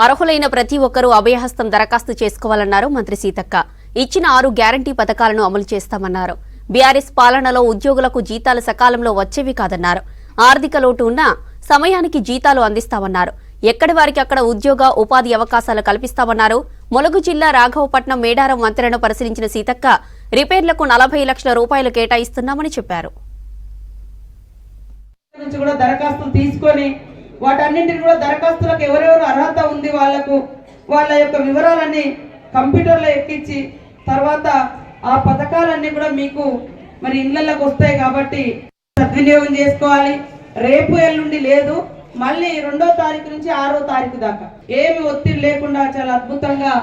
అర్హులైన ప్రతి ఒక్కరూ అభయహస్తం దరఖాస్తు చేసుకోవాలన్నారు మంత్రి సీతక్క. ఇచ్చిన 6 గ్యారంటీ పథకాలను అమలు చేస్తామన్నారు. బీఆర్ఎస్ పాలనలో ఉద్యోగులకు జీతాలు సకాలంలో వచ్చేవి కాదన్నారు. ఆర్థిక లోటు ఉన్నా సమయానికి జీతాలు అందిస్తామన్నారు. ఎక్కడి వారికి అక్కడ ఉద్యోగ ఉపాధి అవకాశాలు కల్పిస్తామన్నారు. ములుగు జిల్లా రాఘవపట్నం మేడారం వంతెనను పరిశీలించిన సీతక్క రిపేర్లకు 40 లక్షల రూపాయలు కేటాయిస్తున్నామని చెప్పారు. వాటన్నింటిని కూడా దరఖాస్తులకు ఎవరెవరు అర్హత ఉంది వాళ్ళ యొక్క వివరాలన్నీ కంప్యూటర్లో ఎక్కించి తర్వాత ఆ పథకాలన్నీ కూడా మీకు మరి ఇళ్లలోకి వస్తాయి కాబట్టి సద్వినియోగం చేసుకోవాలి. రేపు ఎల్లుండి లేదు, మళ్ళీ 2వ తారీఖు నుంచి 6వ తారీఖు దాకా ఏమి ఒత్తిడి లేకుండా చాలా అద్భుతంగా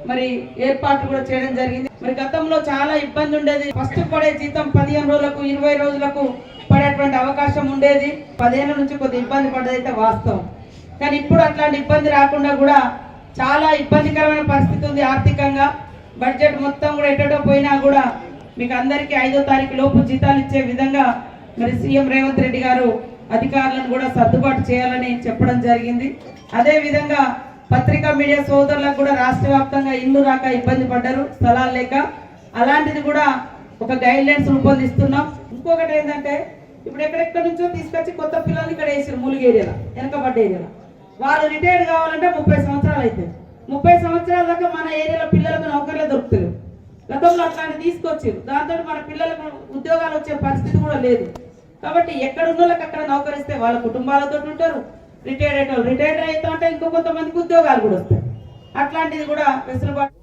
మరి ఏర్పాట్లు కూడా చేయడం జరిగింది. మరి గతంలో చాలా ఇబ్బంది ఉండేది. ఫస్ట్ పడే జీతం 15 రోజులకు 20 రోజులకు పడేటువంటి అవకాశం ఉండేది. 10 ఏళ్ల నుంచి కొద్ది ఇబ్బంది పడ్డదైతే వాస్తవం. కానీ ఇప్పుడు అట్లాంటి ఇబ్బంది రాకుండా కూడా చాలా ఇబ్బందికరమైన పరిస్థితి ఉంది. ఆర్థికంగా బడ్జెట్ మొత్తం కూడా ఎటో పోయినా కూడా మీకు అందరికీ 5వ తారీఖు లోపు జీతాలు ఇచ్చే విధంగా మరి సీఎం రేవంత్ రెడ్డి గారు అధికారులను కూడా సర్దుబాటు చేయాలని చెప్పడం జరిగింది. అదే విధంగా పత్రికా మీడియా సోదరులకు కూడా రాష్ట్ర వ్యాప్తంగా ఇల్లు రాక ఇబ్బంది పడ్డారు, స్థలాలు లేక. అలాంటిది కూడా ఒక గైడ్ లైన్స్ రూపొందిస్తున్నాం. ఇంకొకటి ఏంటంటే ఇప్పుడు ఎక్కడెక్కడి నుంచో తీసుకొచ్చి కొత్త పిల్లల్ని ఇక్కడ వేసారు. ములుగు ఏరియాలో, వెనకబడ్డ ఏరియాలో వాళ్ళు రిటైర్డ్ కావాలంటే 30 సంవత్సరాలు అవుతాయి. 30 సంవత్సరాల దాకా మన ఏరియాలో పిల్లలకు నౌకర్లే దొరుకుతారు. గతంలో అట్లాంటి తీసుకొచ్చారు. దాంతో మన పిల్లలకు ఉద్యోగాలు వచ్చే పరిస్థితి కూడా లేదు. కాబట్టి ఎక్కడ ఉన్న వాళ్ళకి అక్కడ నౌకరిస్తే వాళ్ళ కుటుంబాలతో ఉంటారు. రిటైర్డ్ అయితే ఇంకో కొంతమందికి ఉద్యోగాలు కూడా వస్తాయి. అట్లాంటిది కూడా వెసులుబాటు